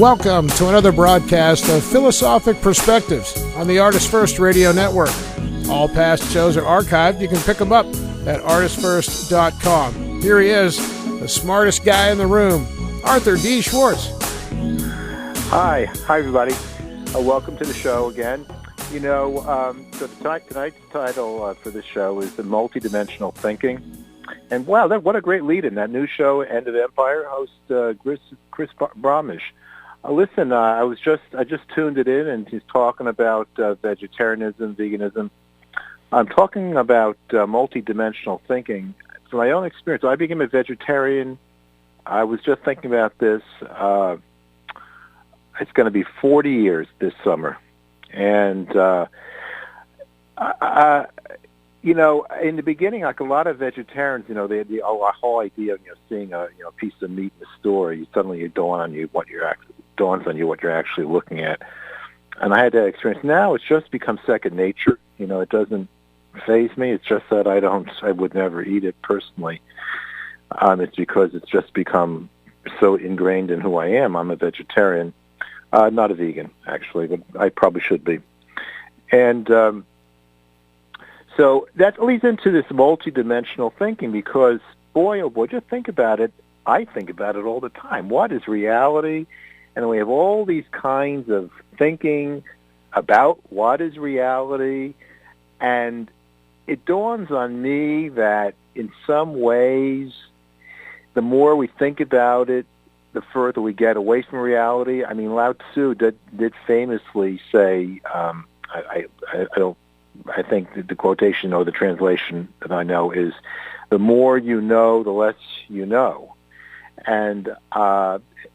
Welcome to another broadcast of Philosophic Perspectives on the ArtistFirst Radio Network. All past shows are archived. You can pick them up at ArtistFirst.com. Here he is, the smartest guy in the room, Arthur D. Schwartz. Hi everybody. Welcome to the show again. So tonight's title for this show is the Multidimensional Thinking. And wow, what a great lead-in, that new show, End of Empire, host Chris Bramish. Listen, I just tuned it in, and he's talking about vegetarianism, veganism. I'm talking about multidimensional thinking. From my own experience, I became a vegetarian. I was just thinking about this. It's going to be 40 years this summer. And, in the beginning, like a lot of vegetarians, they had the whole idea of, seeing a piece of meat in the store, suddenly it dawns on you what you're actually looking at. And I had that experience. Now it's just become second nature. It doesn't faze me. It's just that I would never eat it personally. It's because it's just become so ingrained in who I am. I'm a vegetarian, not a vegan, actually, but I probably should be. And so that leads into this multidimensional thinking because, boy, oh boy, just think about it. I think about it all the time. What is reality? And we have all these kinds of thinking about what is reality. And it dawns on me that in some ways, the more we think about it, the further we get away from reality. I mean, Lao-tzu did famously say, I think the quotation or the translation that I know is, the more you know, the less you know. And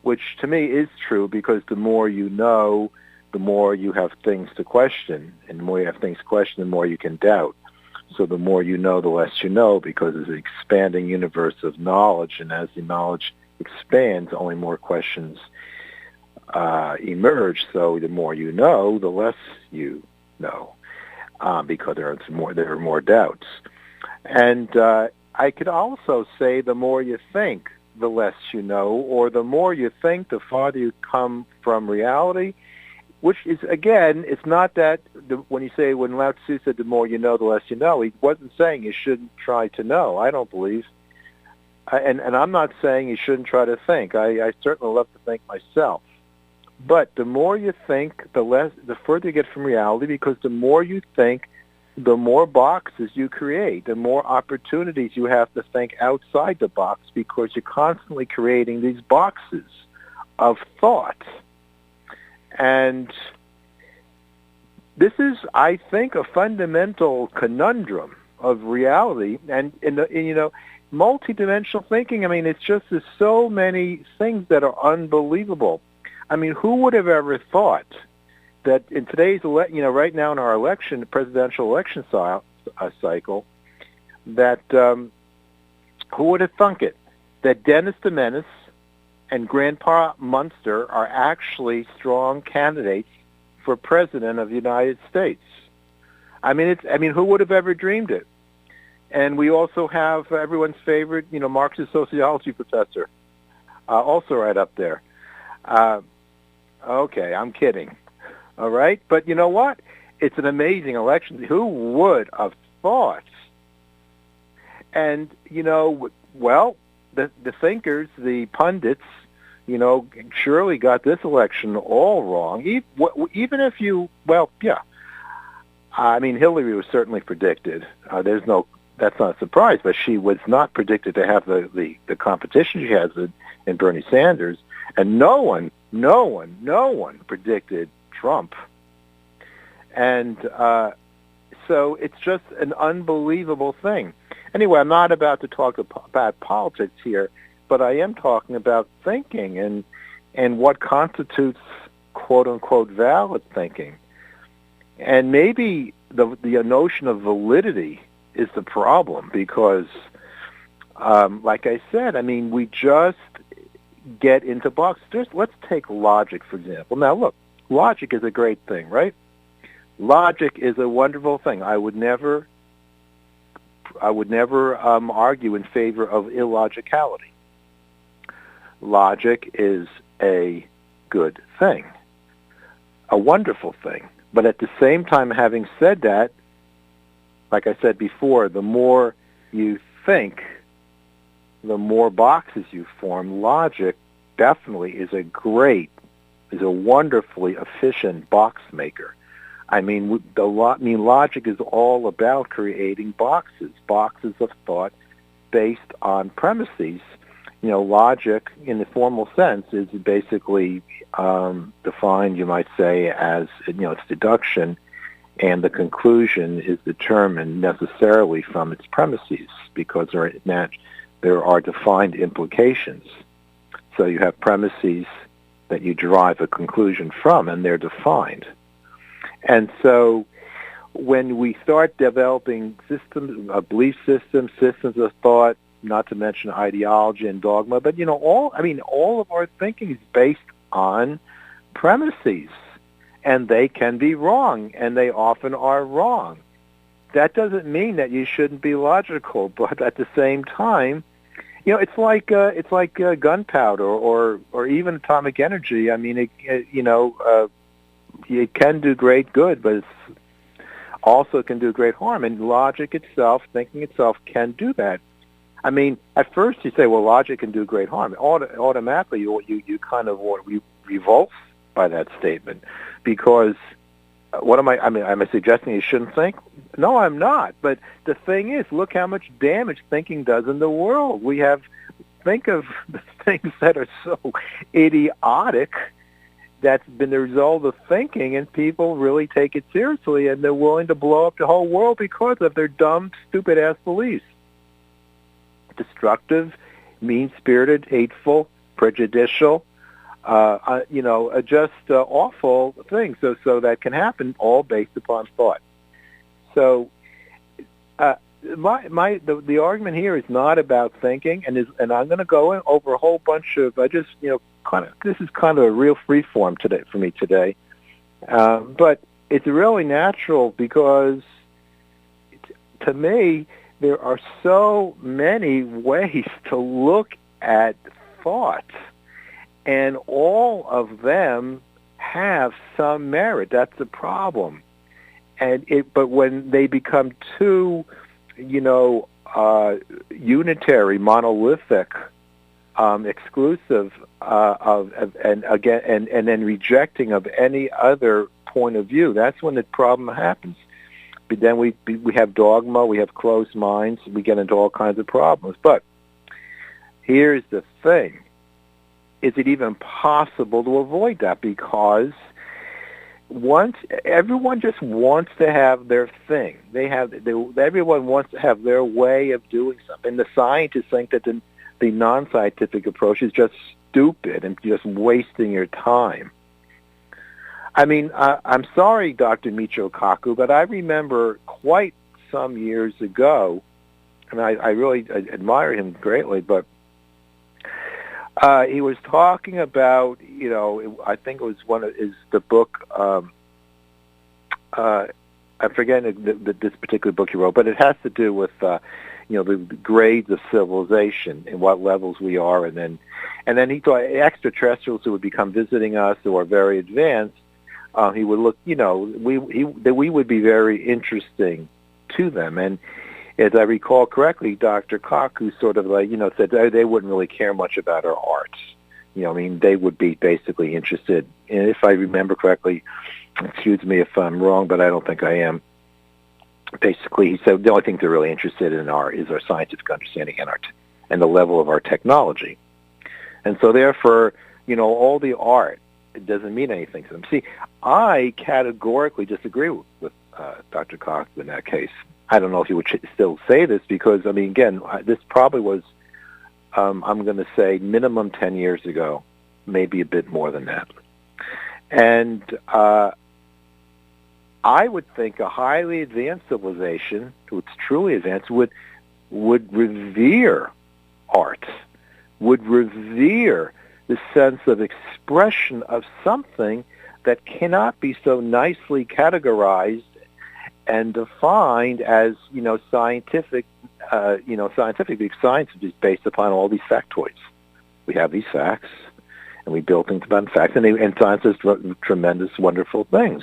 which to me is true, because the more you know, the more you have things to question. And the more you have things to question, the more you can doubt. So the more you know, the less you know, because it's an expanding universe of knowledge. And as the knowledge expands, only more questions emerge. So the more you know, the less you know. Because there are more doubts. And I could also say the more you think, the less you know, or the more you think, the farther you come from reality, which is, again, it's not that when Lao-tzu said the more you know, the less you know, he wasn't saying you shouldn't try to know. I don't believe. And I'm not saying you shouldn't try to think. I certainly love to think myself. But the more you think, the further you get from reality, because the more you think, the more boxes you create, the more opportunities you have to think outside the box, because you're constantly creating these boxes of thought. And this is, I think, a fundamental conundrum of reality. And multidimensional thinking, I mean, it's just there's so many things that are unbelievable. I mean, who would have ever thought that in today's, right now in our presidential election cycle, that who would have thunk it, that Dennis the Menace and Grandpa Munster are actually strong candidates for president of the United States? I mean, who would have ever dreamed it? And we also have everyone's favorite, Marxist sociology professor, also right up there. Okay, I'm kidding. All right? But you know what? It's an amazing election. Who would have thought? And, the thinkers, the pundits, surely got this election all wrong. Even if Hillary was certainly predicted. That's not a surprise, but she was not predicted to have the competition she has in Bernie Sanders. And no one predicted Trump. And so it's just an unbelievable thing. Anyway, I'm not about to talk about politics here, but I am talking about thinking and what constitutes quote-unquote valid thinking. And maybe the notion of validity is the problem, because, like I said, I mean, we just get into boxes. Let's take logic, for example. Now, look, logic is a great thing, right? Logic is a wonderful thing. I would never argue in favor of illogicality. Logic is a good thing, a wonderful thing. But at the same time, having said that, like I said before, the more you think, the more boxes you form. Logic definitely is a wonderfully efficient box maker. I mean, logic is all about creating boxes of thought based on premises. Logic, in the formal sense, is basically defined, you might say, as, it's deduction, and the conclusion is determined necessarily from its premises because there are defined implications. So you have premises that you derive a conclusion from, and they're defined. And so when we start developing systems, belief systems of thought, not to mention ideology and dogma, but all of our thinking is based on premises, and they can be wrong, and they often are wrong. That doesn't mean that you shouldn't be logical, but at the same time, it's like gunpowder or even atomic energy. I mean, it can do great good, but it also can do great harm. And logic itself, thinking itself, can do that. I mean, at first you say, well, logic can do great harm. Automatically, you kind of revolt by that statement, because what am I suggesting you shouldn't think? No, I'm not. But the thing is, look how much damage thinking does in the world. Think of the things that are so idiotic that's been the result of thinking, and people really take it seriously, and they're willing to blow up the whole world because of their dumb, stupid-ass beliefs. Destructive, mean-spirited, hateful, prejudicial, just awful things. So that can happen, all based upon thought. So the argument here is not about thinking, and I'm going to go over a whole bunch of this is kind of a real free form today for me today, but it's really natural because to me there are so many ways to look at thought, and all of them have some merit. That's the problem. But when they become too, unitary, monolithic, exclusive, and then rejecting of any other point of view, that's when the problem happens. But then we have dogma, we have closed minds, we get into all kinds of problems. But here's the thing. Is it even possible to avoid that? Because everyone just wants to have their thing. Everyone wants to have their way of doing something. The scientists think that the non-scientific approach is just stupid and just wasting your time. I mean, I'm sorry, Dr. Michio Kaku, but I remember quite some years ago, and I really admire him greatly, but he was talking about, I think it was the book, I'm forgetting this particular book he wrote, but it has to do with, the grades of civilization and what levels we are, and then he thought extraterrestrials who would become visiting us who are very advanced, he would look, we would be very interesting to them. And as I recall correctly, Dr. Kaku sort of said they wouldn't really care much about our art. They would be basically interested, and if I remember correctly, excuse me if I'm wrong, but I don't think I am. Basically, he said the only thing they're really interested in is our scientific understanding and the level of our technology. And so therefore, all the art, it doesn't mean anything to them. See, I categorically disagree with Dr. Kaku in that case. I don't know if he would still say this because, again, this probably was, I'm going to say, minimum 10 years ago, maybe a bit more than that. And I would think a highly advanced civilization, what's truly advanced, would revere art, would revere the sense of expression of something that cannot be so nicely categorized and defined as, scientific, scientific, because science is based upon all these factoids. We have these facts, and we build things upon facts, and science does tremendous, wonderful things.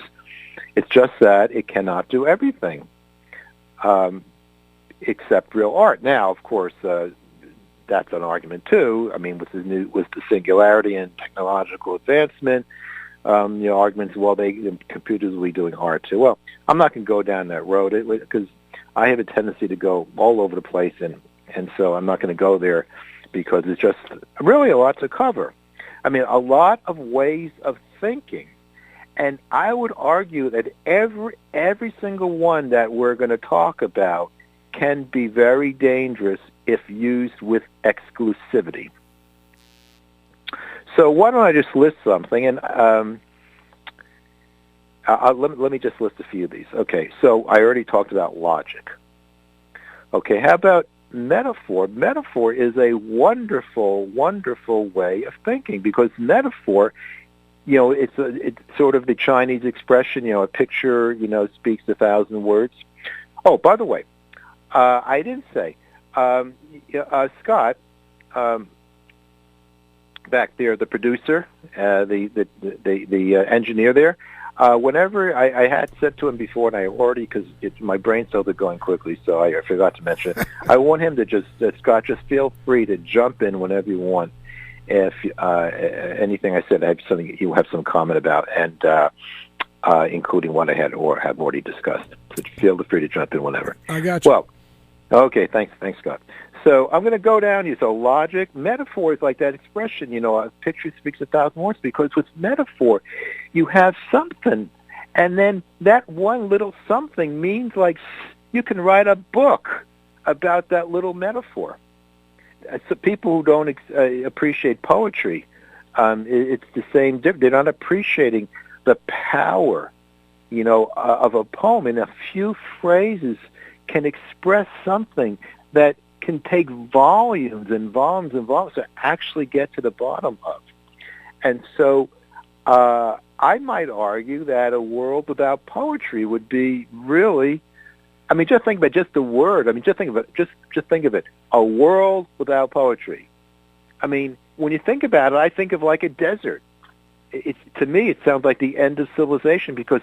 It's just that it cannot do everything except real art. Now, of course, that's an argument too. I mean, with the singularity and technological advancement, arguments. Well, computers will be doing art too. Well, I'm not going to go down that road because I have a tendency to go all over the place, and so I'm not going to go there because it's just really a lot to cover. I mean, a lot of ways of thinking. And I would argue that every single one that we're going to talk about can be very dangerous if used with exclusivity. So why don't I just list something, and let me just list a few of these. Okay, so I already talked about logic. Okay, how about metaphor? Metaphor is a wonderful, wonderful way of thinking because metaphor, it's sort of the Chinese expression, a picture, speaks 1,000 words. Oh, by the way, I didn't say, Scott, back there, the producer, the engineer there, whenever I had said to him before, and I already, because my brain cells are going quickly, so I forgot to mention it, I want him to Scott, just feel free to jump in whenever you want. If anything I said, I have something you have some comment about, and including what I had or have already discussed. So feel free to jump in whenever. I got you. Well, okay, thanks, Scott. So I'm going to go down here. So logic, metaphor is like that expression, a picture speaks 1,000 words, because with metaphor, you have something, and then that one little something means like you can write a book about that little metaphor. So people who don't appreciate poetry, it's the same. They're not appreciating the power, of a poem. In a few phrases, can express something that can take volumes and volumes and volumes to actually get to the bottom of. And so, I might argue that a world without poetry would be really. I mean, just think about just the word. I mean, just think of it. Just think of it. A world without poetry. I mean, when you think about it, I think of like a desert. To me, it sounds like the end of civilization because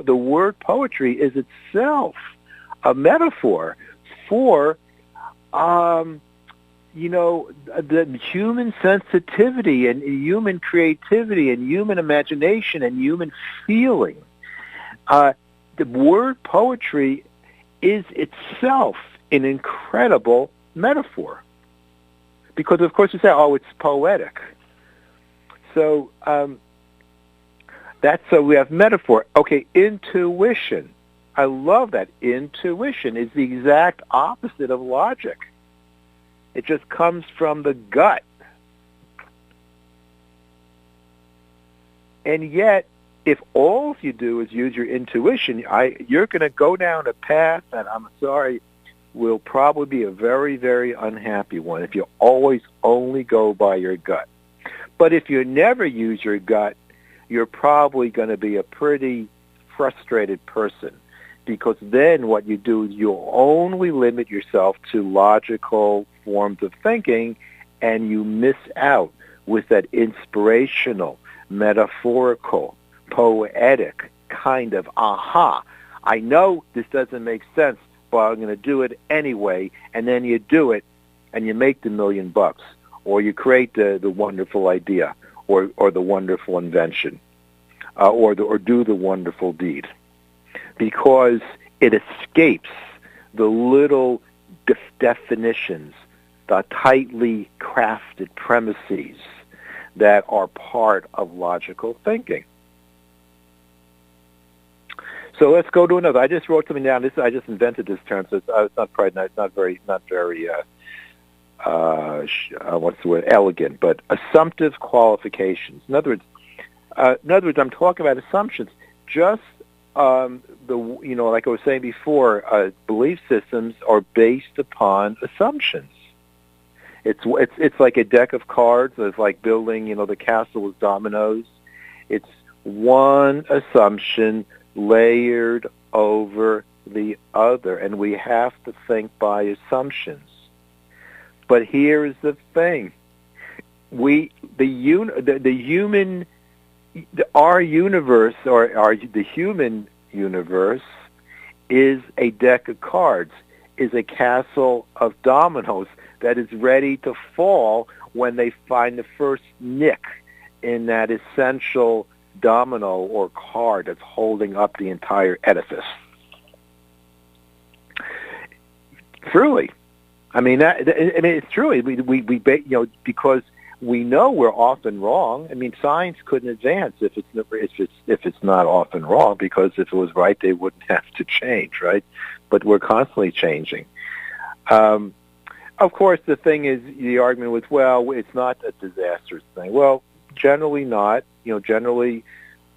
the word poetry is itself a metaphor for, the human sensitivity and human creativity and human imagination and human feeling. The word poetry is itself an incredible metaphor. Because, of course, you say, oh, it's poetic. So so we have metaphor. Okay, intuition. I love that. Intuition is the exact opposite of logic. It just comes from the gut. And yet, if all you do is use your intuition, you're going to go down a path that, I'm sorry, will probably be a very, very unhappy one if you always only go by your gut. But if you never use your gut, you're probably going to be a pretty frustrated person, because then what you do is you'll only limit yourself to logical forms of thinking, and you miss out with that inspirational, metaphorical, poetic kind of aha. I know this doesn't make sense, but I'm going to do it anyway. And then you do it, and you make the $1 million, or you create the wonderful idea, or the wonderful invention, or do the wonderful deed, because it escapes the little definitions, the tightly crafted premises that are part of logical thinking. So let's go to another. I just wrote something down. I just invented this term, so it's not very what's the word? Elegant, but assumptive qualifications. In other words, I'm talking about assumptions. Just like I was saying before, belief systems are based upon assumptions. It's like a deck of cards. It's like building, the castle with dominoes. It's one assumption layered over the other, and we have to think by assumptions. But here's the thing. our universe, or the human universe, is a deck of cards, is a castle of dominoes that is ready to fall when they find the first nick in that essential domino or card that's holding up the entire edifice. Truly, it's truly because we know we're often wrong. I mean, science couldn't advance if it's not often wrong, because if it was right, they wouldn't have to change, right? But we're constantly changing. Of course, the thing is, the argument was, well, it's not a disastrous thing. Well, generally not. Generally,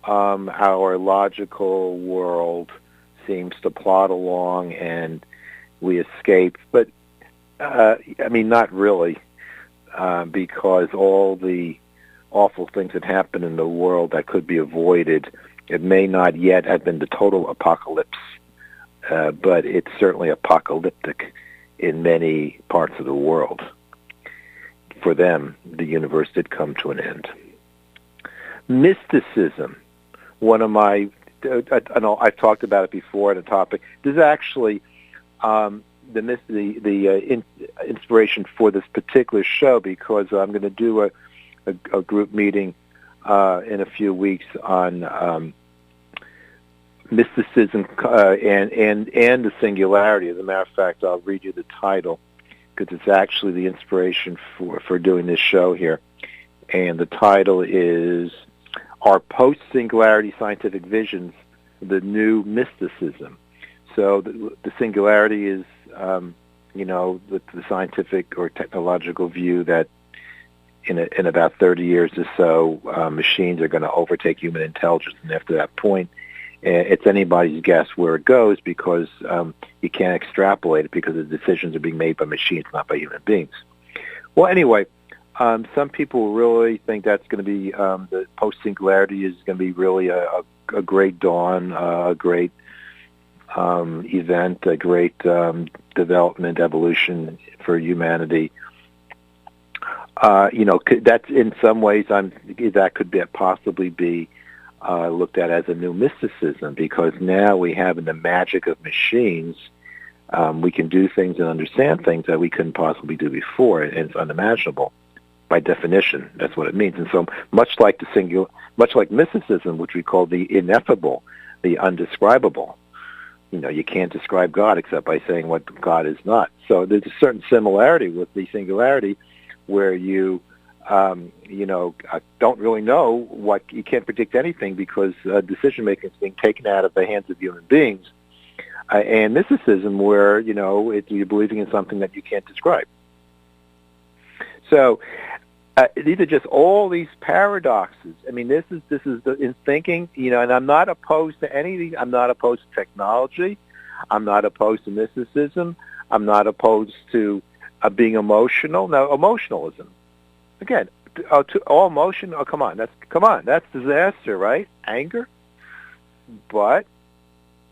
our logical world seems to plod along and we escape. But, not really, because all the awful things that happen in the world that could be avoided, it may not yet have been the total apocalypse, but it's certainly apocalyptic in many parts of the world. For them, the universe did come to an end. Mysticism, one of my, I know I've talked about it before in a topic. This is actually the inspiration for this particular show, because I'm going to do a group meeting in a few weeks on mysticism and the singularity. As a matter of fact, I'll read you the title, because it's actually the inspiration for doing this show here. And the title is Our Post-Singularity Scientific Visions, the New Mysticism. So the singularity is, the scientific or technological view that in about 30 years or so, machines are going to overtake human intelligence. And after that point, it's anybody's guess where it goes, because you can't extrapolate it, because the decisions are being made by machines, not by human beings. Well, anyway, some people really think that's going to be, the post-singularity is going to be really a great dawn, a great event, a great development, evolution for humanity. That's in some ways, that could possibly be looked at as a new mysticism, because now we have in the magic of machines, we can do things and understand things that we couldn't possibly do before, and it's unimaginable by definition. That's what it means. And so much like mysticism, which we call the ineffable, the undescribable, you can't describe God except by saying what God is not. So there's a certain similarity with the singularity, where you don't really know what, you can't predict anything, because decision making is being taken out of the hands of human beings. And mysticism, where you're believing in something that you can't describe. So these are just all these paradoxes. I mean, this is in thinking, and I'm not opposed to any of these. I'm not opposed to technology. I'm not opposed to mysticism. I'm not opposed to being emotional. No, emotionalism. Again, all emotion. Oh, come on, that's disaster, right? Anger. But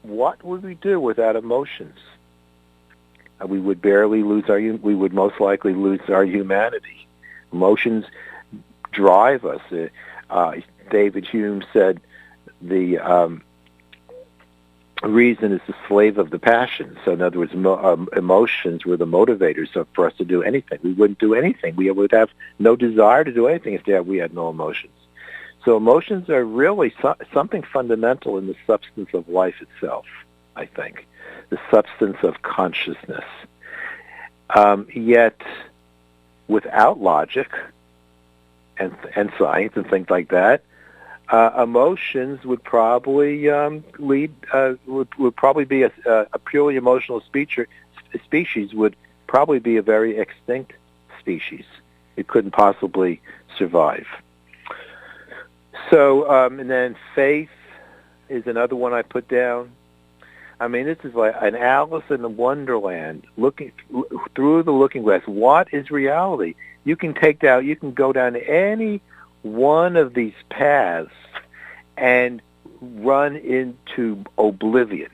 what would we do without emotions? We would we would most likely lose our humanity. Emotions drive us. David Hume said the reason is the slave of the passion. So in other words, emotions were the motivators for us to do anything. We wouldn't do anything. We would have no desire to do anything if we had no emotions. So emotions are really something fundamental in the substance of life itself, I think, the substance of consciousness. Yet, without logic and science and things like that, emotions would probably would probably be a purely emotional species would probably be a very extinct species. It couldn't possibly survive. So, and then faith is another one I put down. I mean, this is like an Alice in the Wonderland, looking through the looking glass. What is reality? You can go down any one of these paths and run into oblivion.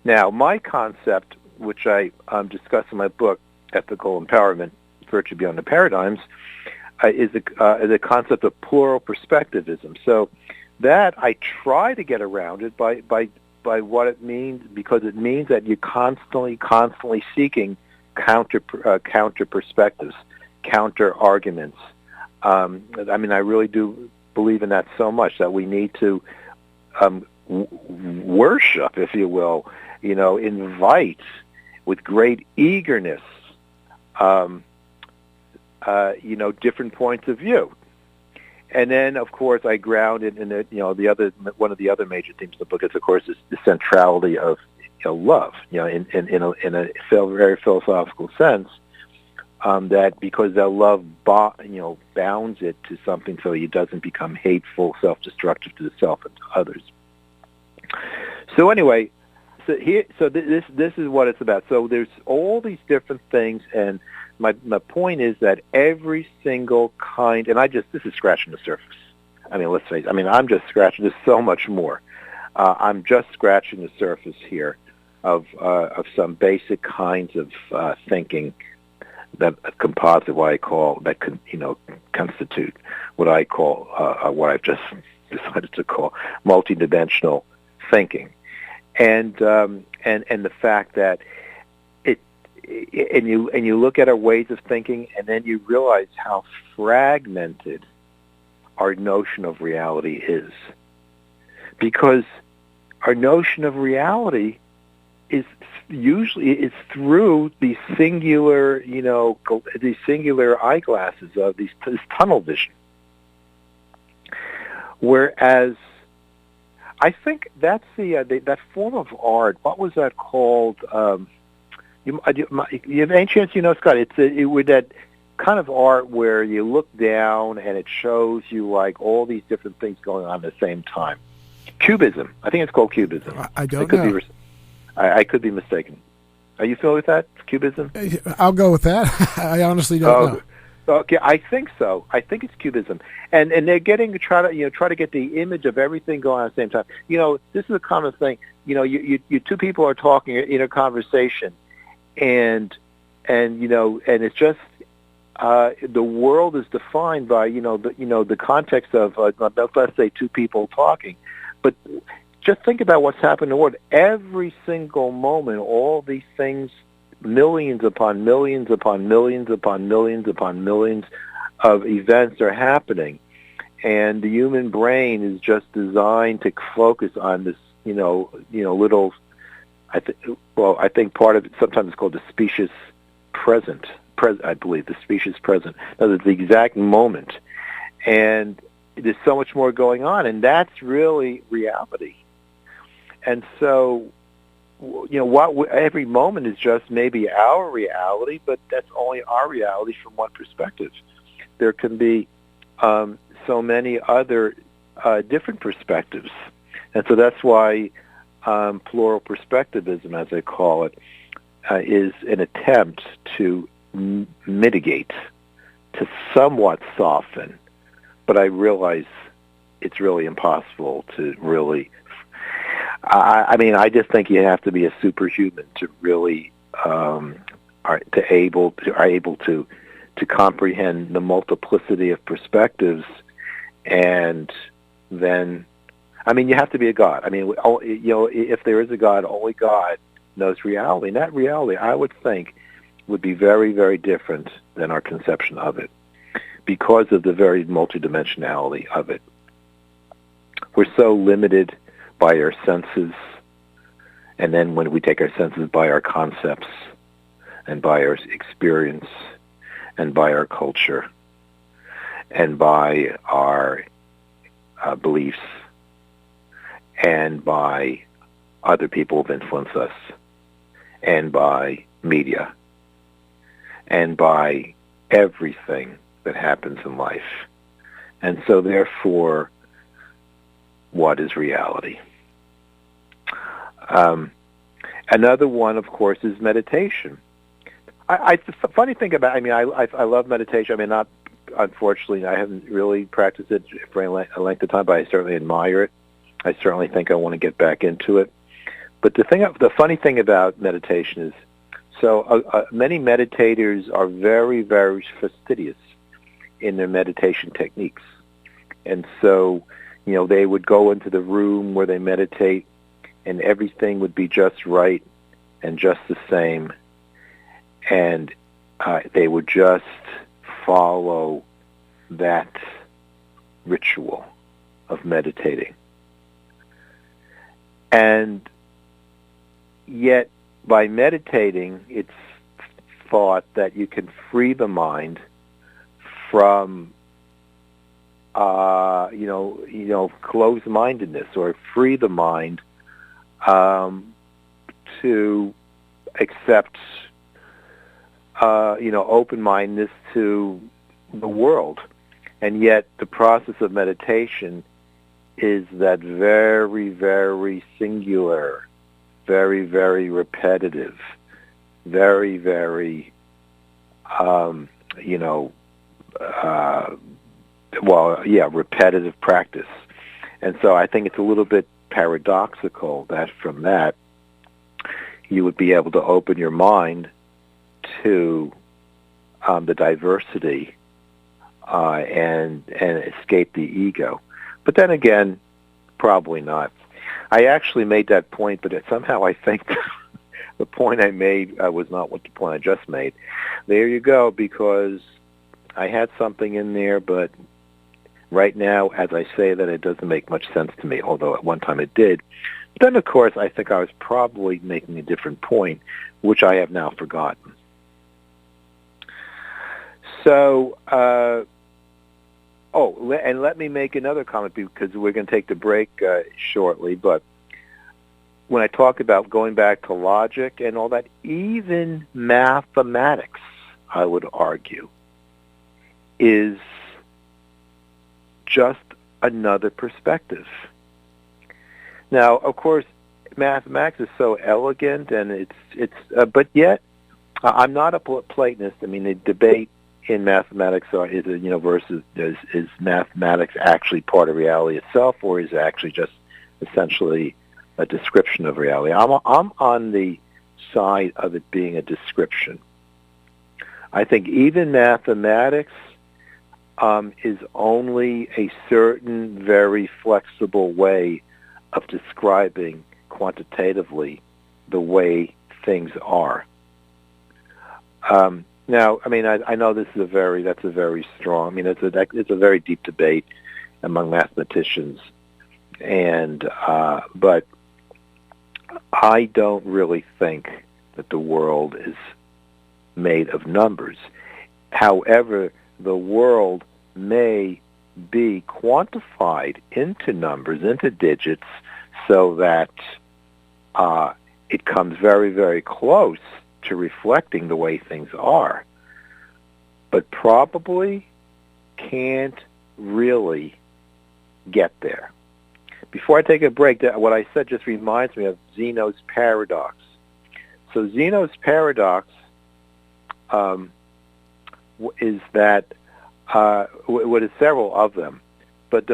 Now, my concept, which I discuss in my book, Ethical Empowerment, Virtue Beyond the Paradigms, is the concept of plural perspectivism. So that I try to get around it by what it means, because it means that you're constantly seeking counter perspectives, counter arguments. I mean, I really do believe in that so much that we need to worship, if you will, invite with great eagerness, different points of view. And then, of course, I ground it in one of the other major themes of the book is, of course, is the centrality of love. In a very philosophical sense, that because that love bounds it to something so it doesn't become hateful, self-destructive to the self and to others. So anyway, this is what it's about. So there's all these different things, and my point is that every single kind, and this is scratching the surface. I mean, let's face it. I mean, I'm just scratching. There's so much more. I'm just scratching the surface here of some basic kinds of thinking that constitute what I call what I've just decided to call multidimensional thinking, and the fact that and you look at our ways of thinking, and then you realize how fragmented our notion of reality is, because our notion of reality is usually through these singular eyeglasses of this tunnel vision. Whereas I think that's that form of art. What was that called? You have any chance Scott? It's that kind of art where you look down and it shows you like all these different things going on at the same time. Cubism. I think it's called Cubism. I don't know. I could be mistaken. Are you familiar with that? Cubism? I'll go with that. I honestly don't know. Okay, I think so. I think it's Cubism, and they're getting to try to get the image of everything going on at the same time. This is a common thing. You two people are talking in a conversation, and it's just the world is defined by the context of let's say two people talking, but just think about what's happened in the world. Every single moment, all these things, millions upon millions upon millions upon millions upon millions of events are happening, and the human brain is just designed to focus on this, little. I think part of it sometimes it's called the specious present. I believe the specious present. Now, it's the exact moment, and there's so much more going on, and that's really reality. And so, every moment is just maybe our reality, but that's only our reality from one perspective. There can be so many other different perspectives, and so that's why plural perspectivism, as I call it, is an attempt to mitigate, to somewhat soften, but I realize it's really impossible to really. I just think you have to be a superhuman to really are able to comprehend the multiplicity of perspectives, and then, you have to be a god. If there is a God, only God knows reality, and that reality, I would think, would be very, very different than our conception of it, because of the very multidimensionality of it. We're so limited by our senses, and then when we take our senses by our concepts and by our experience and by our culture and by our beliefs and by other people who've influenced us and by media and by everything that happens in life. And so therefore, what is reality? Another one, of course, is meditation. The funny thing about, I love meditation. Unfortunately, I haven't really practiced it for a length of time, but I certainly admire it. I certainly think I want to get back into it. But the funny thing about meditation is, many meditators are very, very fastidious in their meditation techniques. And so, they would go into the room where they meditate, and everything would be just right and just the same, and they would just follow that ritual of meditating. And yet, by meditating, it's thought that you can free the mind from, closed-mindedness, or free the mind to accept, open-mindedness to the world. And yet, the process of meditation is that very, very singular, very, very repetitive, very, very, repetitive practice. And so I think it's a little bit paradoxical that from that you would be able to open your mind to the diversity and escape the ego. But then again, probably not. I actually made that point, but somehow I think the point I made was not what the point I just made. There you go, because I had something in there, but right now, as I say that, it doesn't make much sense to me, although at one time it did. But then, of course, I think I was probably making a different point, which I have now forgotten. So, and let me make another comment, because we're going to take the break shortly, but when I talk about going back to logic and all that, even mathematics, I would argue, is just another perspective. Now, of course, mathematics is so elegant, and but yet, I'm not a Platonist. I mean, the debate in mathematics is mathematics actually part of reality itself, or is it actually just essentially a description of reality? I'm on the side of it being a description. I think even mathematics is only a certain very flexible way of describing quantitatively the way things are. Now, I mean, I know that's a very strong. I mean, it's a very deep debate among mathematicians, but I don't really think that the world is made of numbers. However, the world may be quantified into numbers, into digits, so that it comes very, very close to reflecting the way things are, but probably can't really get there. Before I take a break, what I said just reminds me of Zeno's paradox. So Zeno's paradox is that what is several of them, but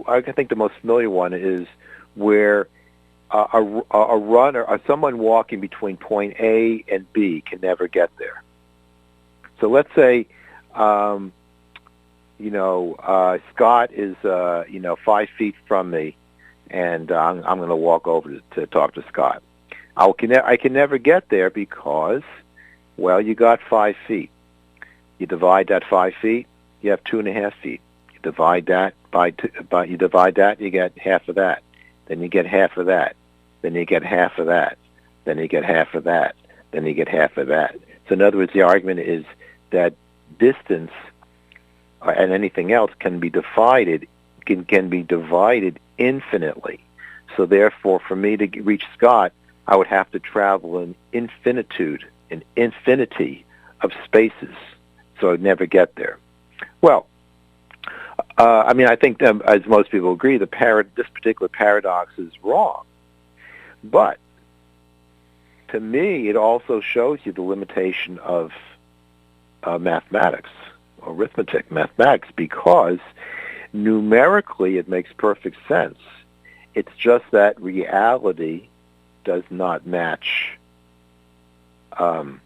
I think the most familiar one is where a runner or someone walking between point A and B can never get there. So let's say, Scott is 5 feet from me, and I'm going to walk over to talk to Scott. I can never get there because, well, you got 5 feet. You divide that 5 feet, you have 2.5 feet. You divide that you get half of that. Then you get half of that. Then you get half of that. Then you get half of that. Then you get half of that. So in other words, the argument is that distance and anything else can be divided infinitely. So therefore, for me to reach Scott, I would have to travel an infinity of spaces. So I'd never get there. Well, I think as most people agree, this particular paradox is wrong. But to me, it also shows you the limitation of mathematics, mathematics, because numerically it makes perfect sense. It's just that reality does not match the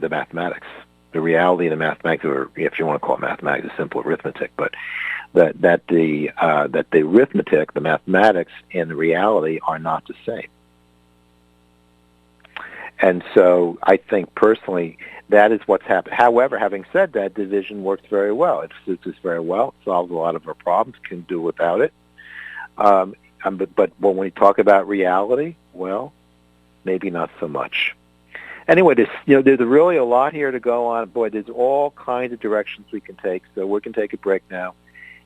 mathematics. the reality of the mathematics, or if you want to call it mathematics, it's simple arithmetic, but that the arithmetic, the mathematics, and the reality are not the same. And so I think personally that is what's happened. However, having said that, division works very well. It suits us very well. It solves a lot of our problems. Can do without it. But when we talk about reality, well, maybe not so much. Anyway, there's really a lot here to go on. Boy, there's all kinds of directions we can take. So we can take a break now,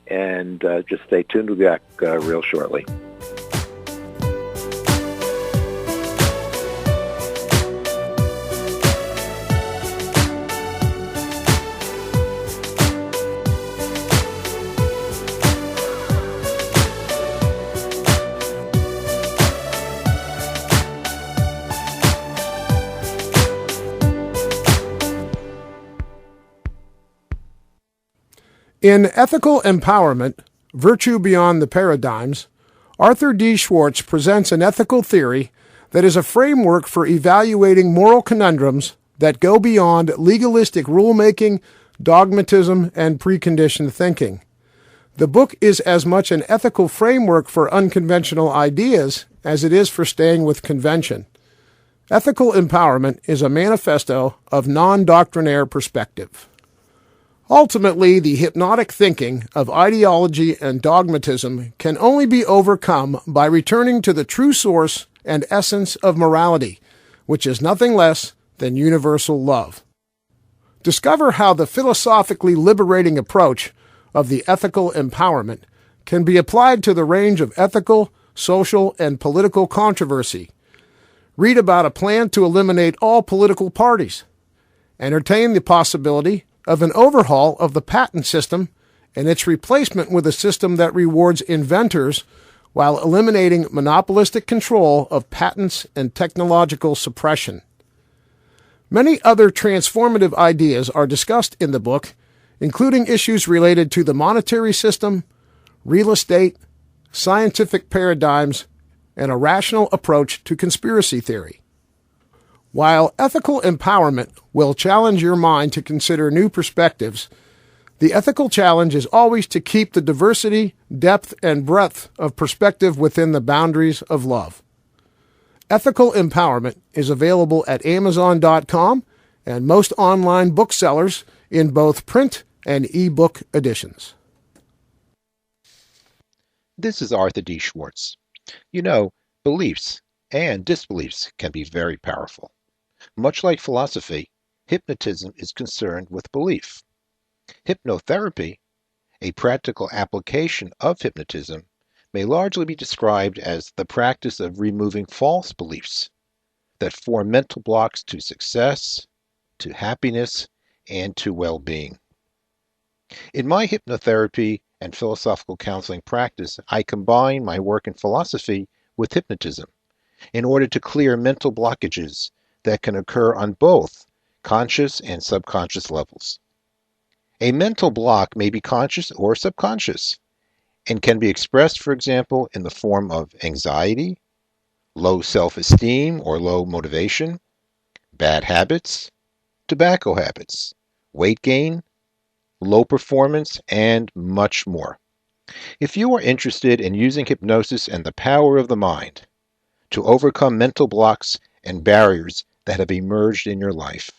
and just stay tuned. We'll be back real shortly. In Ethical Empowerment, Virtue Beyond the Paradigms, Arthur D. Schwartz presents an ethical theory that is a framework for evaluating moral conundrums that go beyond legalistic rulemaking, dogmatism, and preconditioned thinking. The book is as much an ethical framework for unconventional ideas as it is for staying with convention. Ethical Empowerment is a manifesto of non-doctrinaire perspective. Ultimately, the hypnotic thinking of ideology and dogmatism can only be overcome by returning to the true source and essence of morality, which is nothing less than universal love. Discover how the philosophically liberating approach of the ethical empowerment can be applied to the range of ethical, social, and political controversy. Read about a plan to eliminate all political parties. Entertain the possibility of an overhaul of the patent system and its replacement with a system that rewards inventors while eliminating monopolistic control of patents and technological suppression. Many other transformative ideas are discussed in the book, including issues related to the monetary system, real estate, scientific paradigms, and a rational approach to conspiracy theory. While ethical empowerment will challenge your mind to consider new perspectives, the ethical challenge is always to keep the diversity, depth, and breadth of perspective within the boundaries of love. Ethical Empowerment is available at Amazon.com and most online booksellers in both print and e-book editions. This is Arthur D. Schwartz. You know, beliefs and disbeliefs can be very powerful. Much like philosophy, hypnotism is concerned with belief. Hypnotherapy, a practical application of hypnotism, may largely be described as the practice of removing false beliefs that form mental blocks to success, to happiness, and to well-being. In my hypnotherapy and philosophical counseling practice, I combine my work in philosophy with hypnotism in order to clear mental blockages that can occur on both conscious and subconscious levels. A mental block may be conscious or subconscious and can be expressed, for example, in the form of anxiety, low self-esteem or low motivation, bad habits, tobacco habits, weight gain, low performance, and much more. If you are interested in using hypnosis and the power of the mind to overcome mental blocks and barriers that have emerged in your life,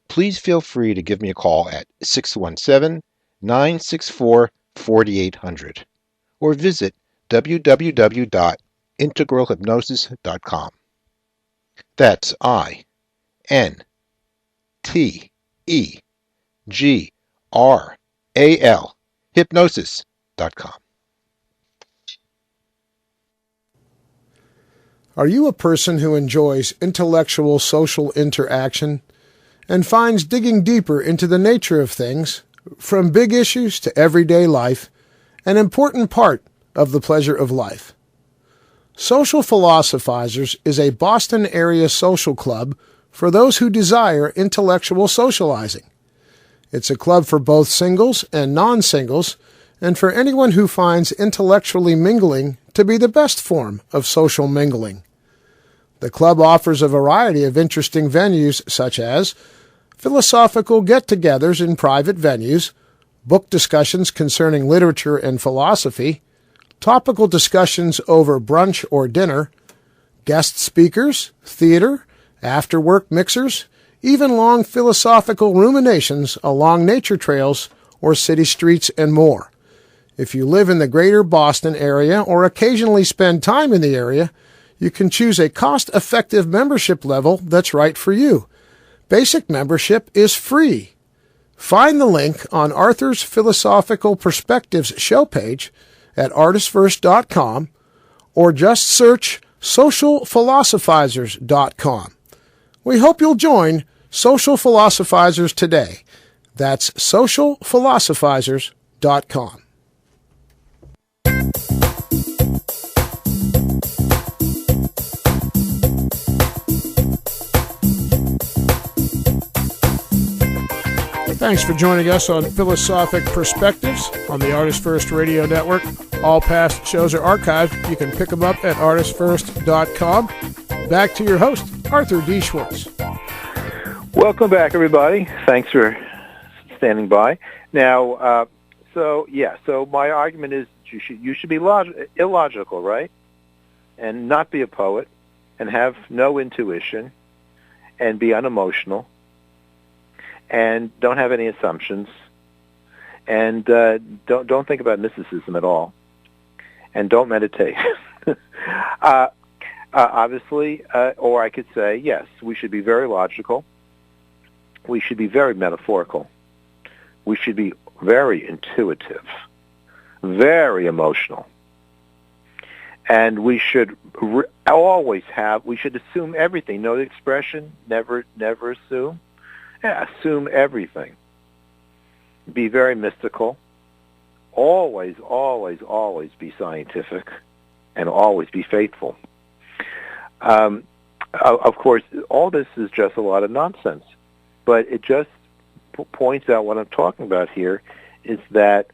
please feel free to give me a call at 617-964-4800 or visit www.integralhypnosis.com. That's INTEGRAL hypnosis.com. Are you a person who enjoys intellectual social interaction and finds digging deeper into the nature of things, from big issues to everyday life, an important part of the pleasure of life? Social Philosophizers is a Boston area social club for those who desire intellectual socializing. It's a club for both singles and non-singles, and for anyone who finds intellectually mingling to be the best form of social mingling. The club offers a variety of interesting venues such as philosophical get-togethers in private venues, book discussions concerning literature and philosophy, topical discussions over brunch or dinner, guest speakers, theater, after-work mixers, even long philosophical ruminations along nature trails or city streets, and more. If you live in the greater Boston area or occasionally spend time in the area, you can choose a cost-effective membership level that's right for you. Basic membership is free. Find the link on Arthur's Philosophical Perspectives show page at ArtistFirst.com or just search socialphilosophizers.com. We hope you'll join Social Philosophizers today. That's socialphilosophizers.com. Thanks for joining us on Philosophic Perspectives on the ArtistFirst Radio Network. All past shows are archived. You can pick them up at ArtistFirst.com. Back to your host, Arthur D. Schwartz. Welcome back, everybody. Thanks for standing by. Now, so my argument is you should be illogical, right? And not be a poet, and have no intuition, and be unemotional, and don't have any assumptions, and don't think about mysticism at all, and don't meditate. Obviously, or I could say, yes, we should be very logical. We should be very metaphorical. We should be very intuitive, very emotional. And we should we should assume everything. Know the expression, never assume? Yeah, assume everything. Be very mystical. Always be scientific, and always be faithful. Of course, all this is just a lot of nonsense, but it just points out what I'm talking about here is that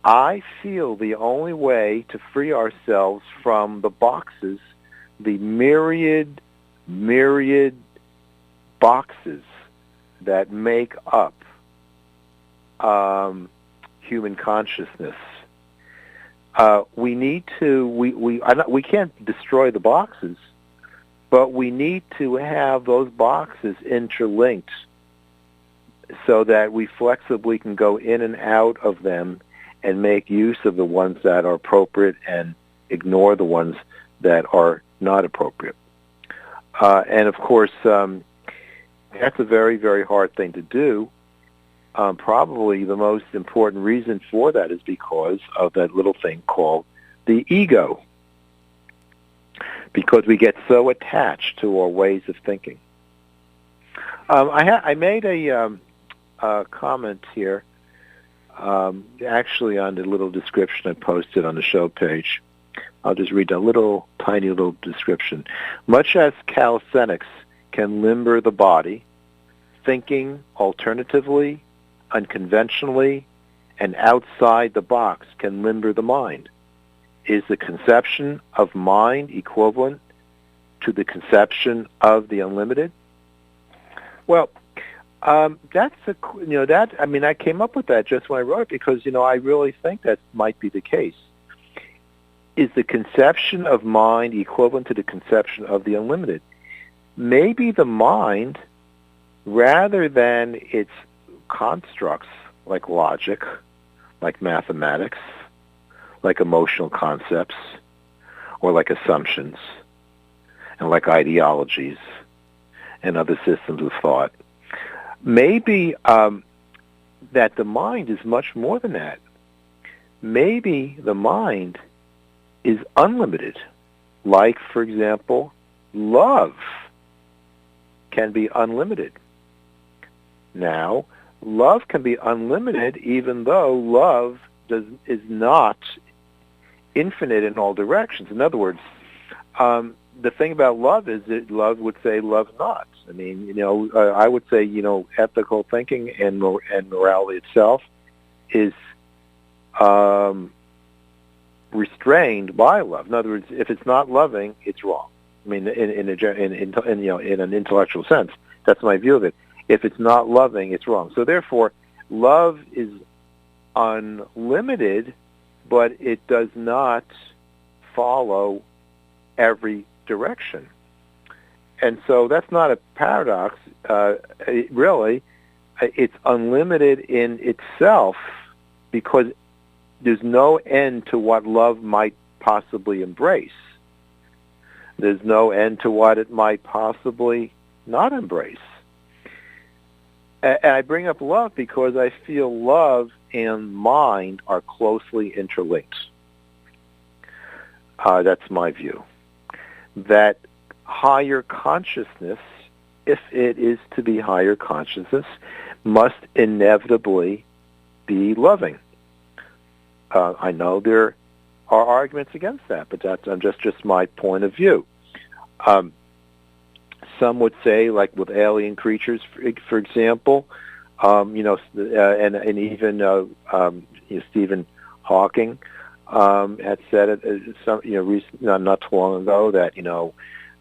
I feel the only way to free ourselves from the boxes, the myriad boxes that make up human consciousness. We need to we can't destroy the boxes, but we need to have those boxes interlinked so that we flexibly can go in and out of them and make use of the ones that are appropriate and ignore the ones that are not appropriate. And of course, that's a very, very hard thing to do. Probably the most important reason for that is because of that little thing called the ego. Because we get so attached to our ways of thinking. I made a comment here, actually on the little description I posted on the show page. I'll just read a tiny little description. Much as calisthenics can limber the body, thinking alternatively, unconventionally, and outside the box can limber the mind. Is the conception of mind equivalent to the conception of the unlimited? Well, I came up with that just when I wrote it because, I really think that might be the case. Is the conception of mind equivalent to the conception of the unlimited? Maybe the mind, rather than its constructs like logic, like mathematics, like emotional concepts, or like assumptions, and like ideologies and other systems of thought. Maybe that the mind is much more than that. Maybe the mind is unlimited. Like, for example, love can be unlimited. Now, love can be unlimited even though love is not infinite in all directions. In other words, the thing about love is that love would say love not. I mean, I would say, ethical thinking and morality itself is restrained by love. In other words, if it's not loving, it's wrong. I mean, in an intellectual sense, That's my view of it. If it's not loving, it's wrong. So therefore, love is unlimited, but it does not follow every direction. And so that's not a paradox. Really, it's unlimited in itself because there's no end to what love might possibly embrace. There's no end to what it might possibly not embrace. And I bring up love because I feel love and mind are closely interlinked. That's my view. That higher consciousness, if it is to be higher consciousness, must inevitably be loving. I know there are arguments against that, but that's just my point of view. Some would say, like with alien creatures, for example, and even Stephen Hawking had said it not too long ago that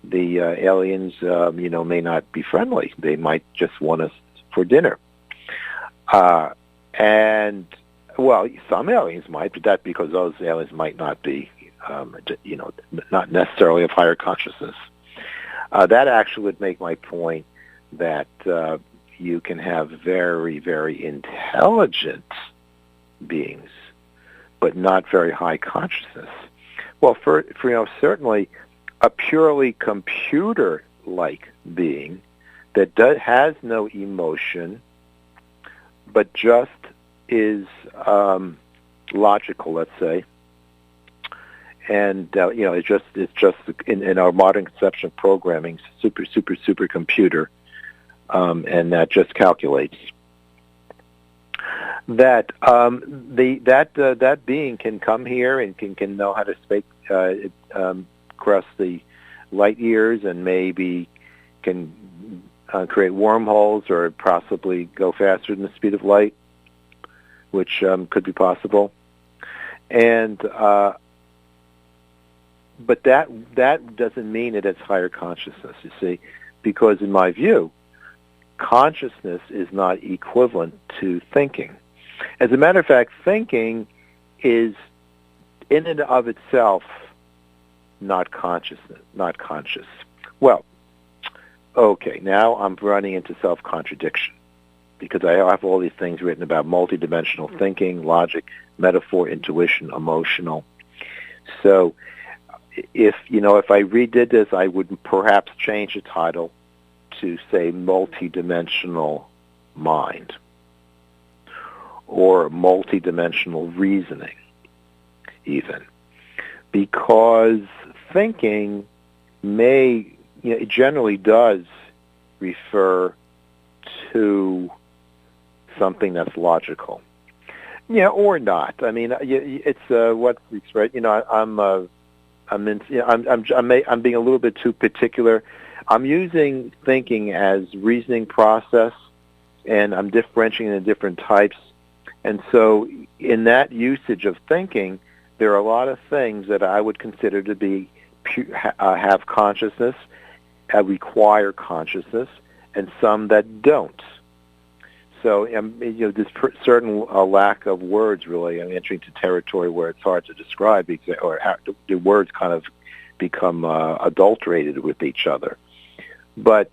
the aliens may not be friendly. They might just want us for dinner. And well, some aliens might, but that's because those aliens might not be, not necessarily of higher consciousness. That actually would make my point that you can have very, very intelligent beings, but not very high consciousness. Well, for certainly a purely computer-like being that has no emotion, but just is logical, let's say, and it's just in our modern conception of programming, super computer, and that just calculates. That that being can come here and can know how to speak, cross the light years, and maybe can create wormholes or possibly go faster than the speed of light, which could be possible. And but that doesn't mean it has higher consciousness, you see, because in my view, consciousness is not equivalent to thinking. As a matter of fact, thinking is in and of itself not conscious. Well, okay, now I'm running into self-contradiction because I have all these things written about multidimensional thinking, logic, metaphor, intuition, emotional. So if I redid this, I would perhaps change the title to say multidimensional mind or multidimensional reasoning even, because thinking it generally does refer to something that's logical, or not. I mean, it's what's the expression? I'm being a little bit too particular. I'm using thinking as reasoning process, and I'm differentiating the different types. And so in that usage of thinking, there are a lot of things that I would consider to be have consciousness, require consciousness, and some that don't. So there's certain lack of words, really. I'm entering into territory where it's hard to describe, or the words kind of become adulterated with each other. But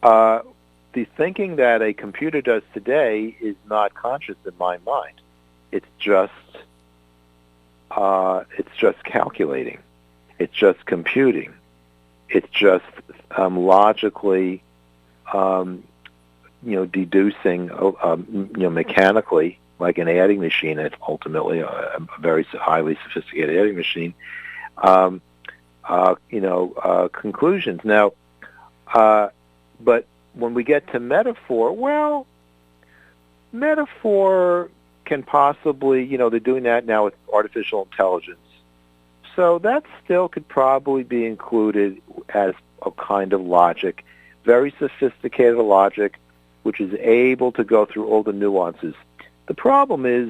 the thinking that a computer does today is not conscious in my mind. It's just calculating. It's just computing. It's just logically, deducing, mechanically, like an adding machine. It's ultimately a very highly sophisticated adding machine. Conclusions. Now, but when we get to metaphor, well, metaphor can possibly, they're doing that now with artificial intelligence. So that still could probably be included as a kind of logic, very sophisticated logic, which is able to go through all the nuances. The problem is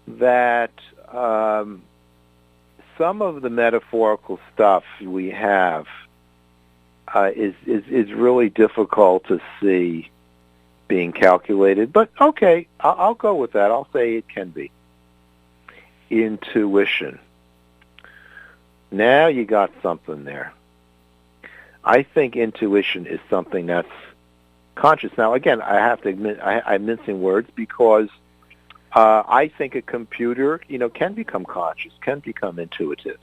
that some of the metaphorical stuff we have is really difficult to see being calculated. But okay, I'll go with that. I'll say it can be. Intuition. Now you got something there. I think intuition is something that's conscious. Now, again, I have to admit I'm mincing words because I think a computer, can become conscious, can become intuitive.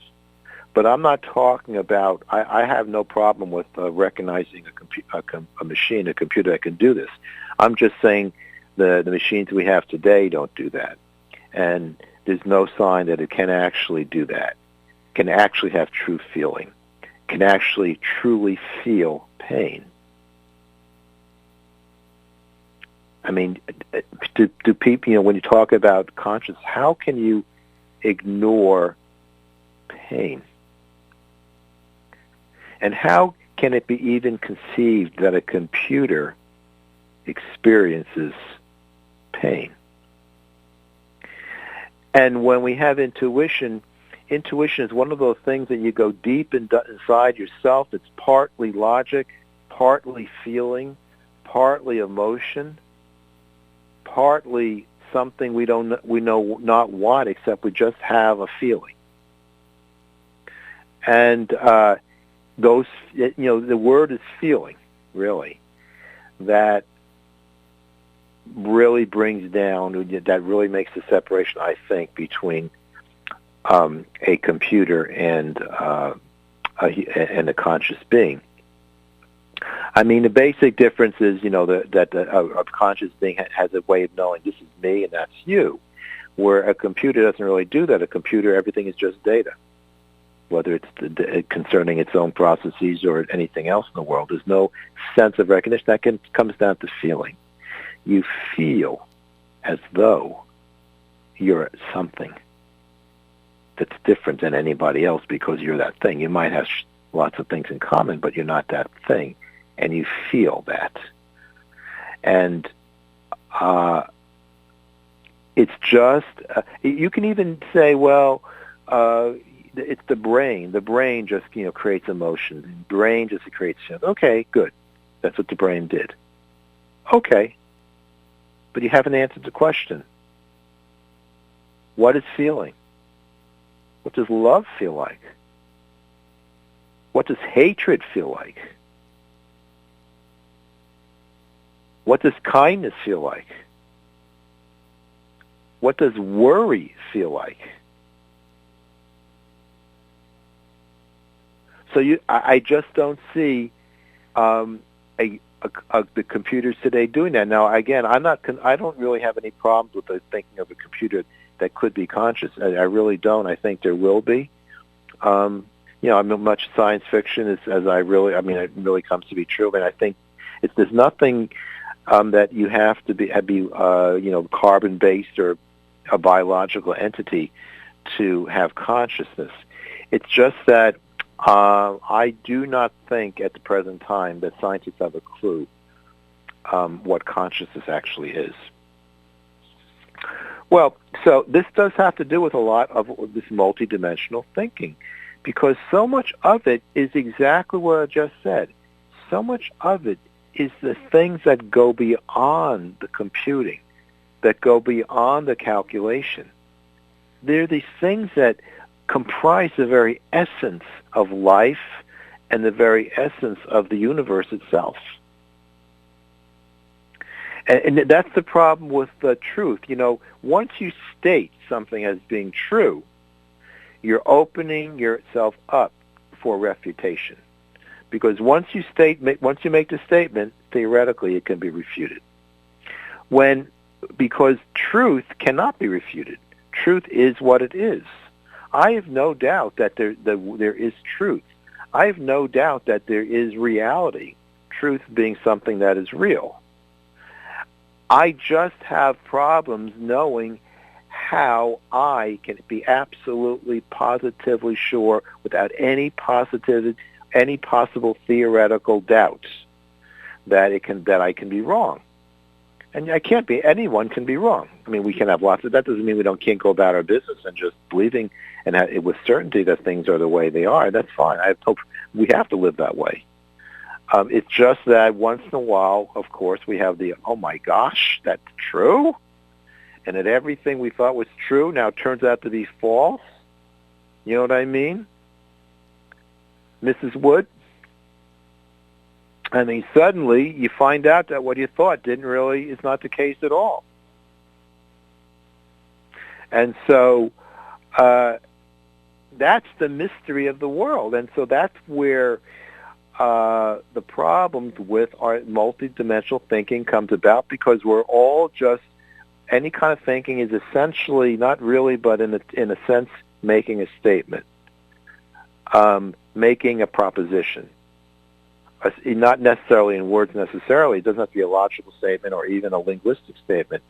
But I'm not talking about. I have no problem with recognizing a machine, a computer that can do this. I'm just saying the machines we have today don't do that, and there's no sign that it can actually do that. Can actually have true feeling. Can actually truly feel pain. I mean, do people, when you talk about conscious, how can you ignore pain? And how can it be even conceived that a computer experiences pain? And when we have intuition is one of those things that you go deep inside yourself. It's partly logic, partly feeling, partly emotion, partly something we know not what, except we just have a feeling. And the word is feeling, really. That really brings down, that really makes the separation, I think, between a computer and a conscious being. I mean, the basic difference is, that a conscious being has a way of knowing this is me and that's you, where a computer doesn't really do that. A computer, everything is just data, whether it's concerning its own processes or anything else in the world. There's no sense of recognition. That comes down to feeling. You feel as though you're something that's different than anybody else because you're that thing. You might have lots of things in common, but you're not that thing, and you feel that. And it's just, you can even say, well, it's the brain. The brain just, creates emotions. The brain just creates feelings. Okay, good. That's what the brain did. Okay. But you haven't answered the question. What is feeling? What does love feel like? What does hatred feel like? What does kindness feel like? What does worry feel like? So I just don't see the computers today doing that. Now, again, I don't really have any problems with the thinking of a computer that could be conscious. I really don't. I think there will be. I'm much science fiction as it really comes to be true. And I think there's nothing that you have to be carbon based or a biological entity to have consciousness. It's just that I do not think at the present time that scientists have a clue what consciousness actually is. Well, so this does have to do with a lot of this multidimensional thinking, because so much of it is exactly what I just said. So much of it is the things that go beyond the computing, that go beyond the calculation. They're these things that comprise the very essence of life and the very essence of the universe itself. And that's the problem with the truth. Once you state something as being true, you're opening yourself up for refutation. Because once you make the statement, theoretically it can be refuted. Because truth cannot be refuted. Truth is what it is. I have no doubt that there is truth. I have no doubt that there is reality, truth being something that is real. I just have problems knowing how I can be absolutely positively sure without any possible theoretical doubts that I can be wrong. And I can't be. Anyone can be wrong. I mean, we can have lots of. That doesn't mean we can't go about our business and just believing and with certainty that things are the way they are. That's fine. I hope we have to live that way. It's just that once in a while, of course, we have the, oh my gosh, that's true? And that everything we thought was true now turns out to be false? You know what I mean? Mrs. Wood? I mean, suddenly you find out that what you thought is not the case at all. And so that's the mystery of the world. And so that's where the problems with our multidimensional thinking comes about, because we're all just, any kind of thinking is essentially, not really, but in a sense, making a statement, making a proposition. Not necessarily in words necessarily. It doesn't have to be a logical statement or even a linguistic statement.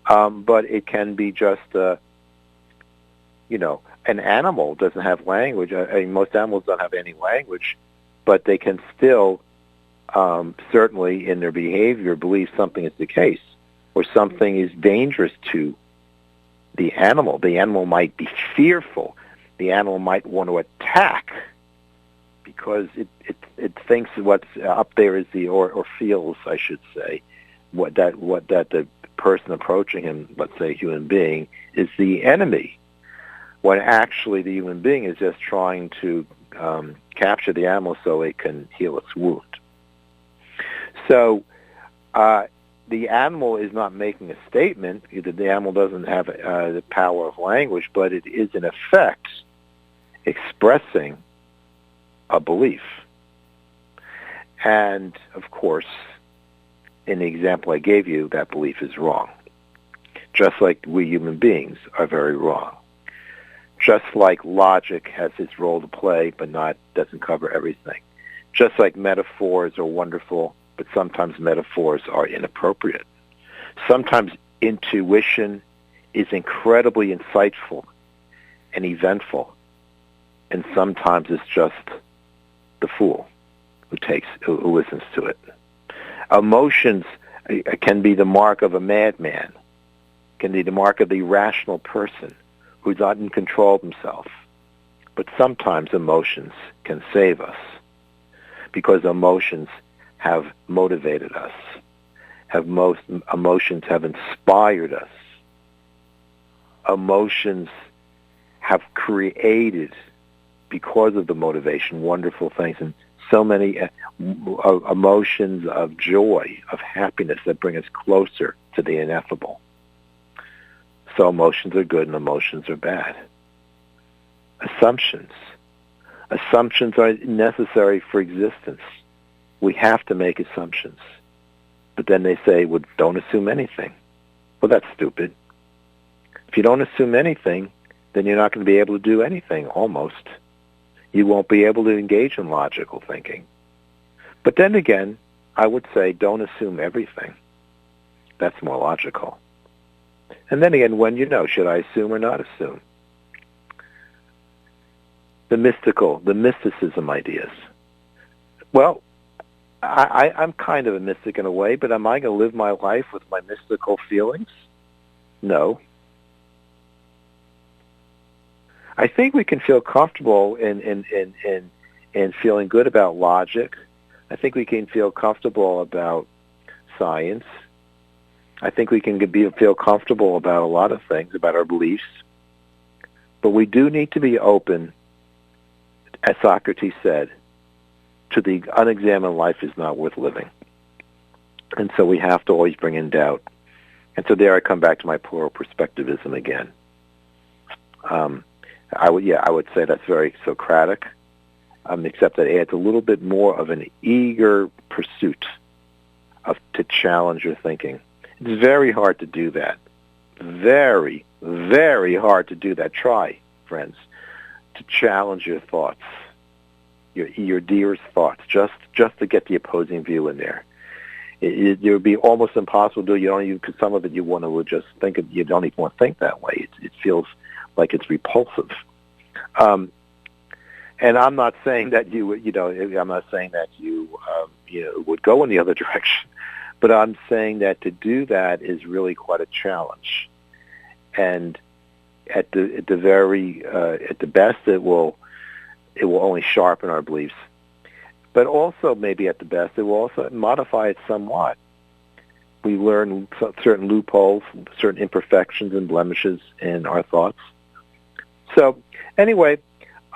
But it can be just, an animal doesn't have language. I mean, most animals don't have any language, but they can still, certainly in their behavior, believe something is the case, or something is dangerous to the animal. The animal might be fearful. The animal might want to attack because it thinks what's up there is or feels, I should say, what that the person approaching him, let's say a human being, is the enemy, when actually the human being is just trying to capture the animal so it can heal its wound. So the animal is not making a statement. The animal doesn't have the power of language, but it is in effect expressing a belief. And, of course, in the example I gave you, that belief is wrong. Just like we human beings are very wrong. Just like logic has its role to play, but doesn't cover everything. Just like metaphors are wonderful, but sometimes metaphors are inappropriate. Sometimes intuition is incredibly insightful and eventful, and sometimes it's just the fool who listens to it. Emotions can be the mark of a madman, can be the mark of the irrational person who's not in control of himself. But sometimes emotions can save us, because emotions have motivated us, emotions have inspired us. Emotions have created, because of the motivation, wonderful things, and so many emotions of joy, of happiness that bring us closer to the ineffable. So emotions are good and emotions are bad. Assumptions are necessary for existence. We have to make assumptions. But then they say, well, don't assume anything. Well, that's stupid. If you don't assume anything, then you're not going to be able to do anything, almost. You won't be able to engage in logical thinking. But then again, I would say don't assume everything. That's more logical. And then again, when should I assume or not assume? The mysticism ideas. Well, I'm kind of a mystic in a way, but am I going to live my life with my mystical feelings? No. I think we can feel comfortable in feeling good about logic. I think we can feel comfortable about science. I think we can feel comfortable about a lot of things, about our beliefs. But we do need to be open, as Socrates said, to the unexamined life is not worth living. And so we have to always bring in doubt. And so there I come back to my plural perspectivism again. I would say that's very Socratic, except that it adds a little bit more of an eager pursuit to challenge your thinking. It's very hard to do that. Very, very hard to do that. Try, friends, to challenge your thoughts, your dearest thoughts, just to get the opposing view in there. It would be almost impossible to do. You don't even, because some of it you want to just think of. You don't even want to think that way. It feels like it's repulsive. And I'm not saying that I'm not saying that you would go in the other direction, but I'm saying that to do that is really quite a challenge. And at the best, it will only sharpen our beliefs. but also maybe at the best, it will also modify it somewhat. We learn certain loopholes, certain imperfections and blemishes in our thoughts. So anyway,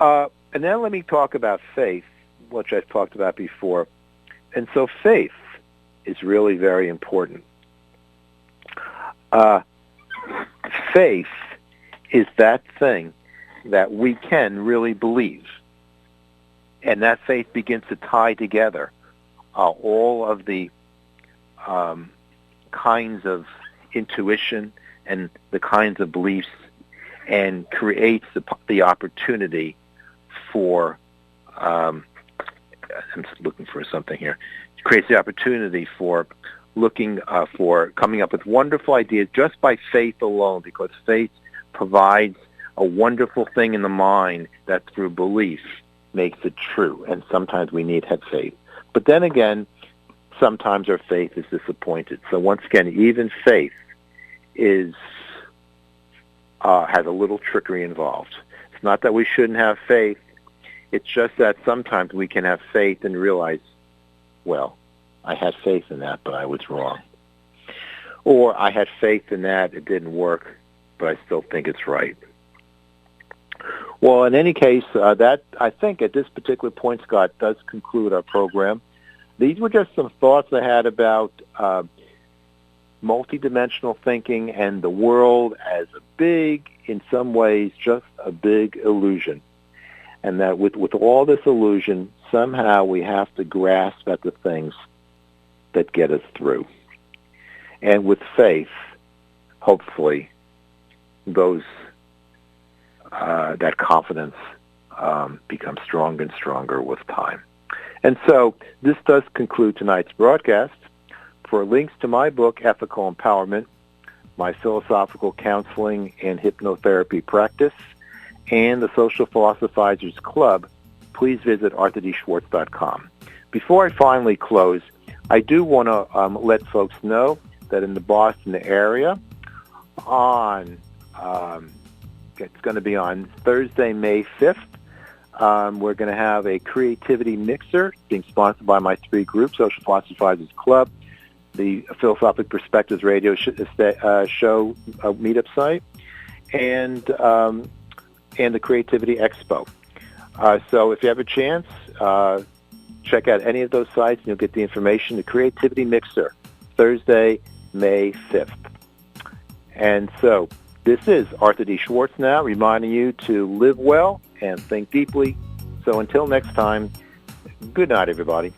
and then let me talk about faith, which I've talked about before. And so faith is really very important. Faith is that thing that we can really believe. And that faith begins to tie together all of the kinds of intuition and the kinds of beliefs, and creates the opportunity for, I'm just looking for something here, it creates the opportunity for looking for coming up with wonderful ideas just by faith alone, because faith provides a wonderful thing in the mind that through belief makes it true. And sometimes we need to have faith. But then again, sometimes our faith is disappointed. So once again, even faith is has a little trickery involved. It's not that we shouldn't have faith. It's just that sometimes we can have faith and realize, well, I had faith in that, but I was wrong. Or I had faith in that, it didn't work, but I still think it's right. Well, in any case, that I think at this particular point, Scott, does conclude our program. These were just some thoughts I had about multidimensional thinking and the world as a big, in some ways, just a big illusion. And that with all this illusion, somehow we have to grasp at the things that get us through. And with faith, hopefully, those that confidence becomes stronger and stronger with time. And so this does conclude tonight's broadcast. For links to my book, Ethical Empowerment, my philosophical counseling and hypnotherapy practice, and the Social Philosophizers Club, please visit arthurdschwartz.com. Before I finally close, I do want to let folks know that in the Boston area, it's going to be on Thursday, May 5th, we're going to have a creativity mixer being sponsored by my three groups, Social Philosophizers Club, the Philosophic Perspectives radio show meetup site, and the Creativity Expo. So if you have a chance, check out any of those sites and you'll get the information. The Creativity Mixer, Thursday, May 5th. And so this is Arthur D. Schwartz now, reminding you to live well and think deeply. So until next time, good night, everybody.